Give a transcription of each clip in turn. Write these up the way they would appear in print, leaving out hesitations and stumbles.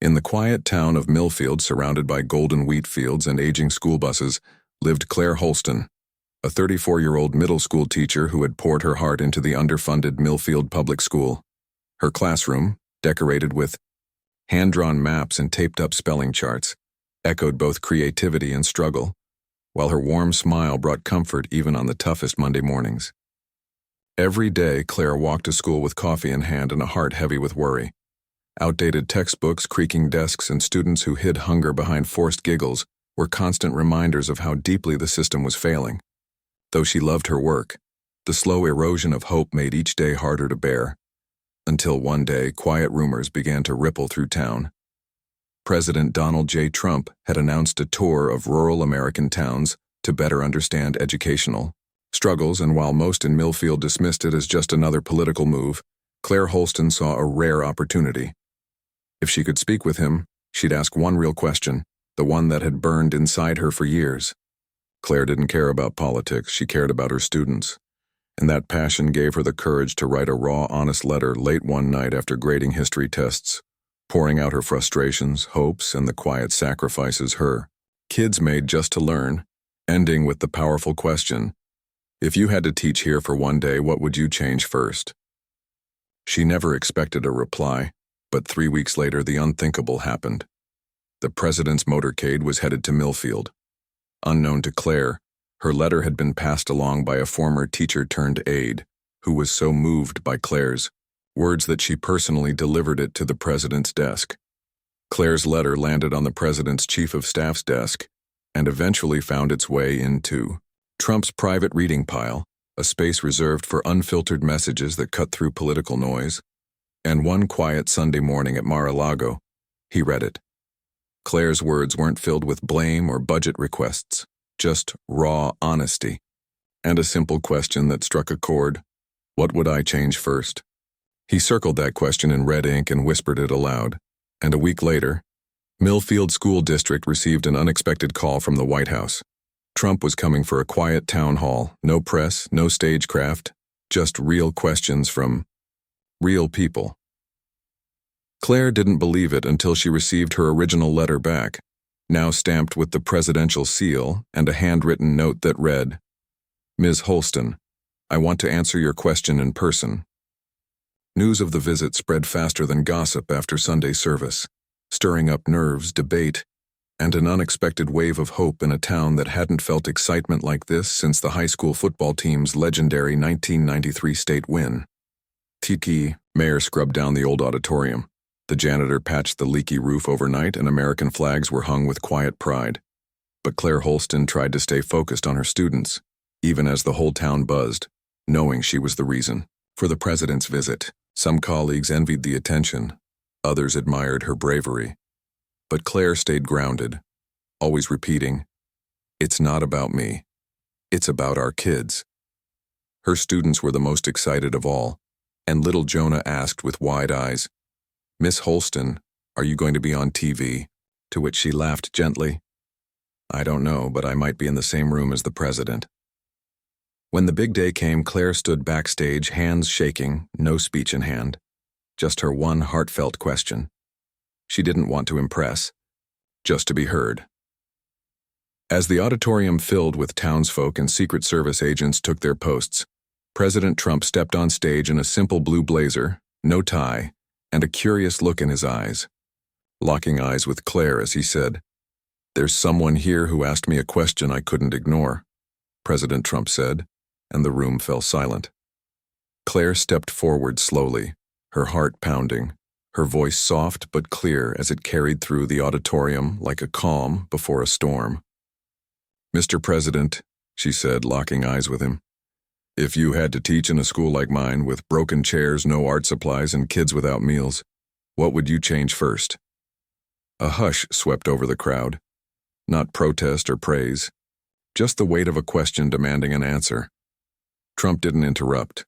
In the quiet town of Millfield, surrounded by golden wheat fields and aging school buses, lived Claire Holston, a 34-year-old middle school teacher who had poured her heart into the underfunded Millfield Public School. Her classroom, decorated with hand-drawn maps and taped-up spelling charts, echoed both creativity and struggle, while her warm smile brought comfort even on the toughest Monday mornings. Every day, Claire walked to school with coffee in hand and a heart heavy with worry. Outdated textbooks, creaking desks, and students who hid hunger behind forced giggles were constant reminders of how deeply the system was failing. Though she loved her work, the slow erosion of hope made each day harder to bear, until one day quiet rumors began to ripple through town. President Donald J. Trump had announced a tour of rural American towns to better understand educational struggles, and while most in Millfield dismissed it as just another political move, Claire Holston saw a rare opportunity. If she could speak with him, she'd ask one real question, the one that had burned inside her for years. Claire didn't care about politics, she cared about her students, and that passion gave her the courage to write a raw, honest letter late one night after grading history tests, pouring out her frustrations, hopes, and the quiet sacrifices her kids made just to learn, ending with the powerful question, if you had to teach here for one day, what would you change first? She never expected a reply, but 3 weeks later the unthinkable happened. The president's motorcade was headed to Millfield. Unknown to Claire, her letter had been passed along by a former teacher-turned-aide, who was so moved by Claire's words that she personally delivered it to the president's desk. Claire's letter landed on the president's chief of staff's desk and eventually found its way into Trump's private reading pile, a space reserved for unfiltered messages that cut through political noise. And one quiet Sunday morning at Mar-a-Lago, he read it. Claire's words weren't filled with blame or budget requests, just raw honesty, and a simple question that struck a chord. What would I change first? He circled that question in red ink and whispered it aloud, and a week later, Millfield School District received an unexpected call from the White House. Trump was coming for a quiet town hall, no press, no stagecraft, just real questions from real people. Claire didn't believe it until she received her original letter back, now stamped with the presidential seal and a handwritten note that read, Ms. Holston, I want to answer your question in person. News of the visit spread faster than gossip after Sunday service, stirring up nerves, debate, and an unexpected wave of hope in a town that hadn't felt excitement like this since the high school football team's legendary 1993 state win. Tiki, mayor scrubbed down the old auditorium. The janitor patched the leaky roof overnight, and American flags were hung with quiet pride. But Claire Holston tried to stay focused on her students, even as the whole town buzzed, knowing she was the reason for the president's visit. Some colleagues envied the attention, others admired her bravery. But Claire stayed grounded, always repeating, it's not about me. It's about our kids. Her students were the most excited of all, and little Jonah asked with wide eyes, Miss Holston, are you going to be on TV? To which she laughed gently. I don't know, but I might be in the same room as the president. When the big day came, Claire stood backstage, hands shaking, no speech in hand. Just her one heartfelt question. She didn't want to impress, just to be heard. As the auditorium filled with townsfolk and Secret Service agents took their posts, President Trump stepped on stage in a simple blue blazer, no tie, and a curious look in his eyes. Locking eyes with Claire as he said, There's someone here who asked me a question I couldn't ignore, President Trump said, and the room fell silent. Claire stepped forward slowly, her heart pounding, her voice soft but clear as it carried through the auditorium like a calm before a storm. Mr. President, she said, locking eyes with him, if you had to teach in a school like mine with broken chairs, no art supplies, and kids without meals, what would you change first? A hush swept over the crowd. Not protest or praise, just the weight of a question demanding an answer. Trump didn't interrupt.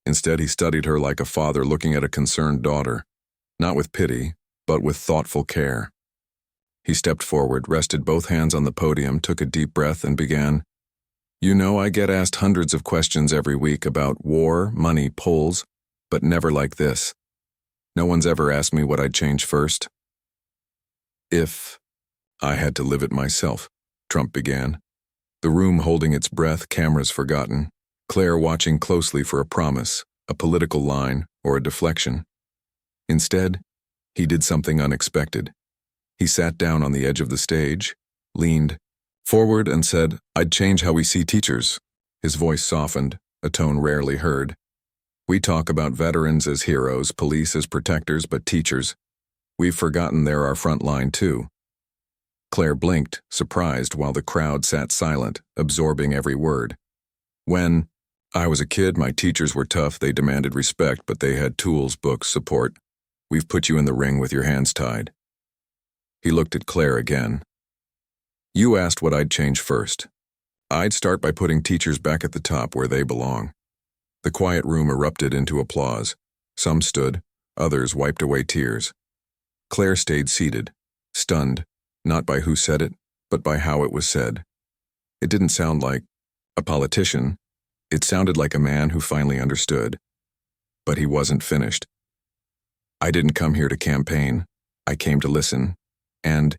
Instead, he studied her like a father looking at a concerned daughter, not with pity, but with thoughtful care. He stepped forward, rested both hands on the podium, took a deep breath, and began, You know, I get asked hundreds of questions every week about war, money, polls, but never like this. No one's ever asked me what I'd change first. If I had to live it myself, Trump began. The room holding its breath, cameras forgotten, Claire watching closely for a promise, a political line, or a deflection. Instead, he did something unexpected. He sat down on the edge of the stage, leaned forward and said, "I'd change how we see teachers." His voice softened, a tone rarely heard. "We talk about veterans as heroes, police as protectors, but teachers, we've forgotten they're our front line too." Claire blinked, surprised, while the crowd sat silent, absorbing every word. "When I was a kid, my teachers were tough. They demanded respect, but they had tools, books, support. We've put you in the ring with your hands tied." He looked at Claire again. "You asked what I'd change first. I'd start by putting teachers back at the top where they belong." The quiet room erupted into applause. Some stood, others wiped away tears. Claire stayed seated, stunned, not by who said it, but by how it was said. It didn't sound like a politician. It sounded like a man who finally understood. But he wasn't finished. "I didn't come here to campaign. I came to listen. And,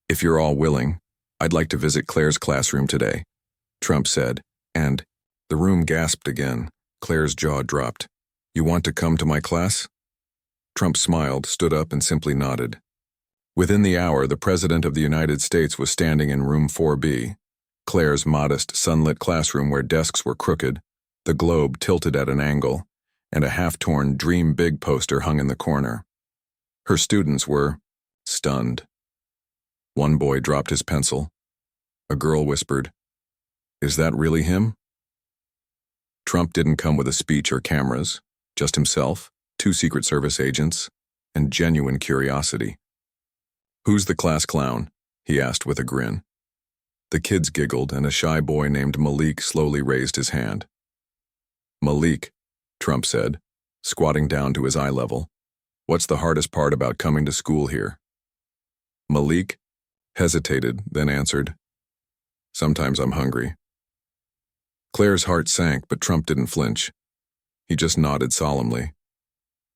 if you're all willing, I'd like to visit Claire's classroom today," Trump said, and the room gasped again. Claire's jaw dropped. "You want to come to my class?" Trump smiled, stood up, and simply nodded. Within the hour, the President of the United States was standing in room 4B, Claire's modest, sunlit classroom where desks were crooked, the globe tilted at an angle, and a half-torn Dream Big poster hung in the corner. Her students were stunned. One boy dropped his pencil. A girl whispered, "Is that really him?" Trump didn't come with a speech or cameras, just himself, 2 Secret Service agents, and genuine curiosity. "Who's the class clown?" he asked with a grin. The kids giggled, and a shy boy named Malik slowly raised his hand. "Malik," Trump said, squatting down to his eye level, "what's the hardest part about coming to school here?" Malik hesitated, then answered, "Sometimes I'm hungry." Claire's heart sank, but Trump didn't flinch. He just nodded solemnly.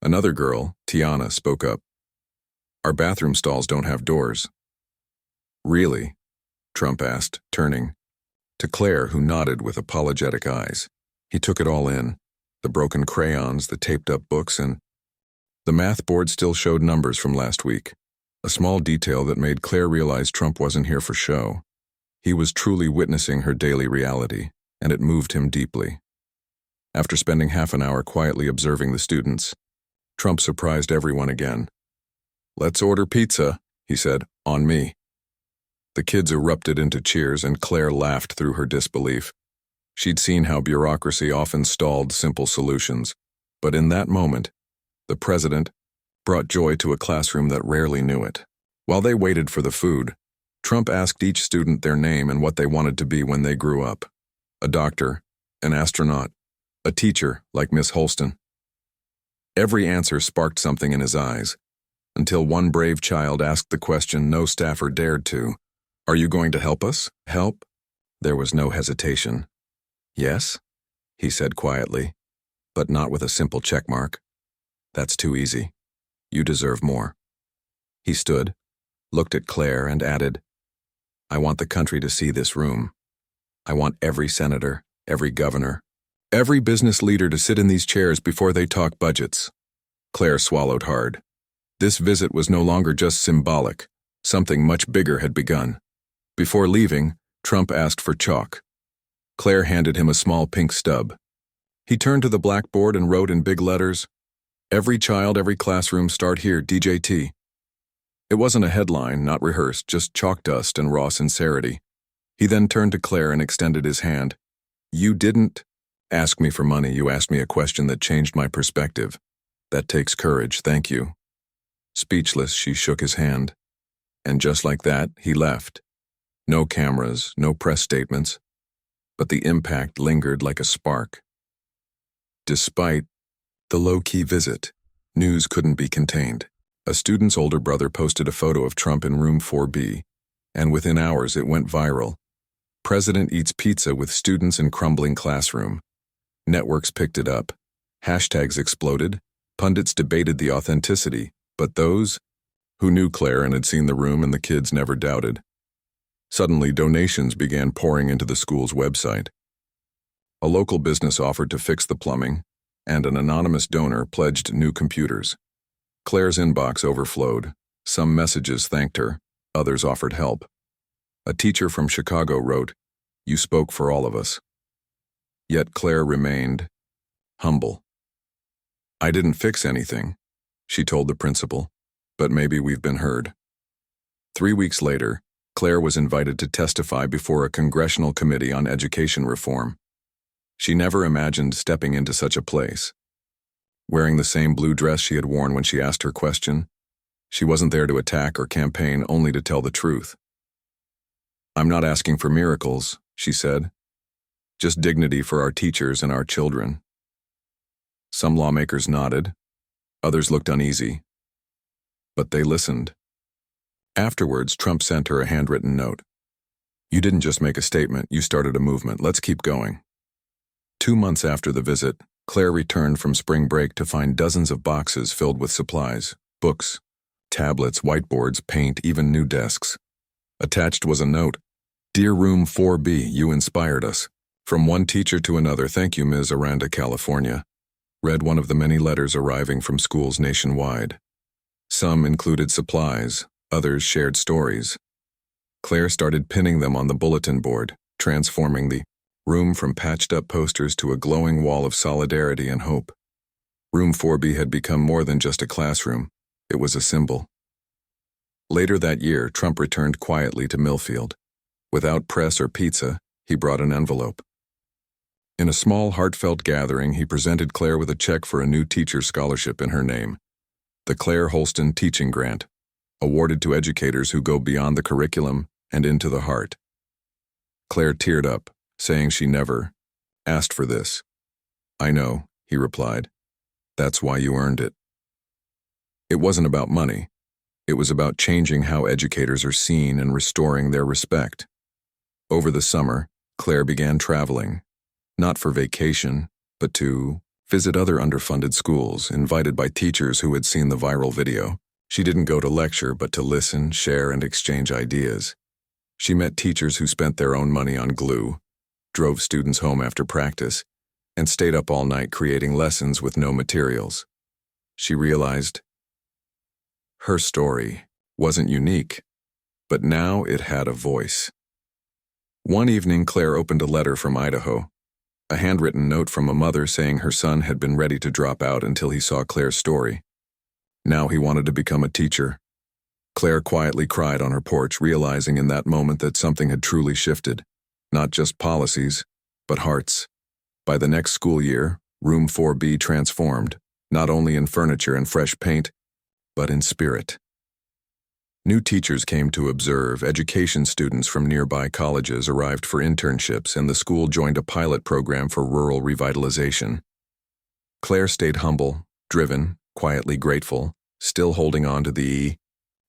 Another girl, Tiana, spoke up. "Our bathroom stalls don't have doors." "Really?" Trump asked, turning to Claire, who nodded with apologetic eyes. He took it all in, the broken crayons, the taped-up books, and the math board still showed numbers from last week, a small detail that made Claire realize Trump wasn't here for show. He was truly witnessing her daily reality, and it moved him deeply. After spending half an hour quietly observing the students, Trump surprised everyone again. "Let's order pizza," he said, "on me." The kids erupted into cheers, and Claire laughed through her disbelief. She'd seen how bureaucracy often stalled simple solutions, but in that moment, the president brought joy to a classroom that rarely knew it. While they waited for the food, Trump asked each student their name and what they wanted to be when they grew up. A doctor, an astronaut, a teacher like Miss Holston. Every answer sparked something in his eyes, until one brave child asked the question no staffer dared to. "Are you going to help us?" "Help?" There was no hesitation. "Yes," he said quietly, "but not with a simple checkmark. That's too easy. You deserve more." He stood, looked at Claire, and added, "I want the country to see this room. I want every senator, every governor, every business leader to sit in these chairs before they talk budgets." Claire swallowed hard. This visit was no longer just symbolic. Something much bigger had begun. Before leaving, Trump asked for chalk. Claire handed him a small pink stub. He turned to the blackboard and wrote in big letters, "Every child, every classroom, start here, DJT." It wasn't a headline, not rehearsed, just chalk dust and raw sincerity. He then turned to Claire and extended his hand. "You didn't ask me for money. You asked me a question that changed my perspective. That takes courage, thank you." Speechless, she shook his hand. And just like that, he left. No cameras, no press statements, but the impact lingered like a spark. Despite the low-key visit, news couldn't be contained. A student's older brother posted a photo of Trump in room 4B, and within hours it went viral. "President eats pizza with students in crumbling classroom." Networks picked it up. Hashtags exploded. Pundits debated the authenticity, but those who knew Claire and had seen the room, and the kids never doubted. Suddenly, donations began pouring into the school's website. A local business offered to fix the plumbing, and an anonymous donor pledged new computers. Claire's inbox overflowed. Some messages thanked her, others offered help. A teacher from Chicago wrote, "You spoke for all of us." Yet Claire remained humble. "I didn't fix anything," she told the principal, "but maybe we've been heard." 3 weeks later, Claire was invited to testify before a congressional committee on education reform. She never imagined stepping into such a place. Wearing the same blue dress she had worn when she asked her question, she wasn't there to attack or campaign, only to tell the truth. "I'm not asking for miracles," she said. "Just dignity for our teachers and our children." Some lawmakers nodded. Others looked uneasy. But they listened. Afterwards, Trump sent her a handwritten note. "You didn't just make a statement, you started a movement. Let's keep going." 2 months after the visit, Claire returned from spring break to find dozens of boxes filled with supplies, books, tablets, whiteboards, paint, even new desks. Attached was a note. "Dear Room 4B, you inspired us. From one teacher to another, thank you, Ms. Aranda, California," read one of the many letters arriving from schools nationwide. Some included supplies, others shared stories. Claire started pinning them on the bulletin board, transforming the room from patched-up posters to a glowing wall of solidarity and hope. Room 4B had become more than just a classroom. It was a symbol. Later that year, Trump returned quietly to Millfield. Without press or pizza, he brought an envelope. In a small, heartfelt gathering, he presented Claire with a check for a new teacher scholarship in her name. The Claire Holston Teaching Grant, awarded to educators who go beyond the curriculum and into the heart. Claire teared up, saying she never asked for this. "I know," he replied. "That's why you earned it." It wasn't about money. It was about changing how educators are seen and restoring their respect. Over the summer, Claire began traveling, not for vacation, but to visit other underfunded schools, invited by teachers who had seen the viral video. She didn't go to lecture, but to listen, share, and exchange ideas. She met teachers who spent their own money on glue, drove students home after practice, and stayed up all night creating lessons with no materials. She realized her story wasn't unique, but now it had a voice. One evening, Claire opened a letter from Idaho, a handwritten note from a mother saying her son had been ready to drop out until he saw Claire's story. Now he wanted to become a teacher. Claire quietly cried on her porch, realizing in that moment that something had truly shifted. Not just policies, but hearts. By the next school year, Room 4B transformed, not only in furniture and fresh paint, but in spirit. New teachers came to observe, education students from nearby colleges arrived for internships, and the school joined a pilot program for rural revitalization. Claire stayed humble, driven, quietly grateful, still holding on to the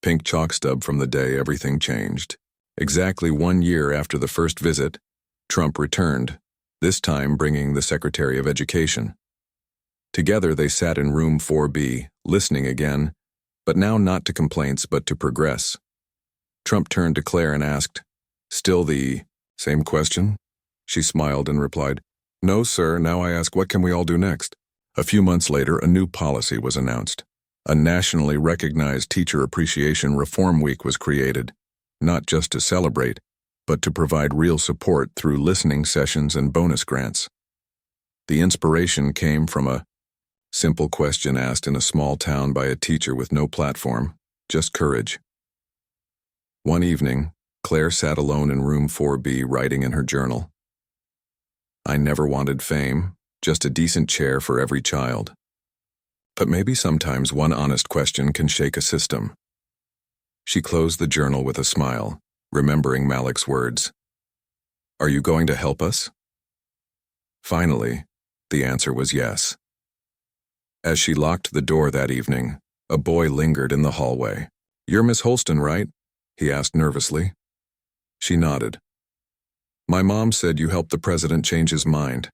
pink chalk stub from the day everything changed. Exactly 1 year after the first visit, Trump returned, this time bringing the Secretary of Education. Together they sat in Room 4B, listening again, but now not to complaints but to progress. Trump turned to Claire and asked, "Still the same question?" She smiled and replied, "No, sir, now I ask, what can we all do next?" A few months later, a new policy was announced. A nationally recognized Teacher Appreciation Reform Week was created, not just to celebrate, but to provide real support through listening sessions and bonus grants. The inspiration came from a simple question asked in a small town by a teacher with no platform, just courage. One evening, Claire sat alone in Room 4B writing in her journal. "I never wanted fame, just a decent chair for every child. But maybe sometimes one honest question can shake a system." She closed the journal with a smile, remembering Malik's words. "Are you going to help us?" Finally, the answer was yes. As she locked the door that evening, a boy lingered in the hallway. "You're Miss Holston, right?" he asked nervously. She nodded. "My mom said you helped the president change his mind.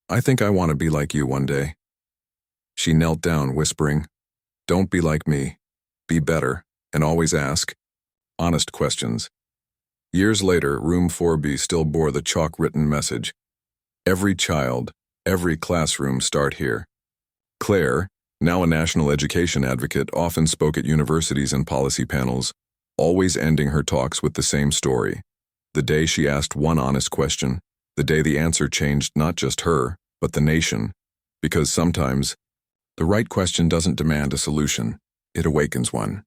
I think I want to be like you one day." She knelt down, whispering, "Don't be like me. be better, and always ask honest questions. Years later, Room 4B still bore the chalk-written message: every child, every classroom start here. Claire, now a national education advocate, often spoke at universities and policy panels, always ending her talks with the same story. The day she asked one honest question, the day the answer changed not just her, but the nation. Because sometimes, the right question doesn't demand a solution, it awakens one.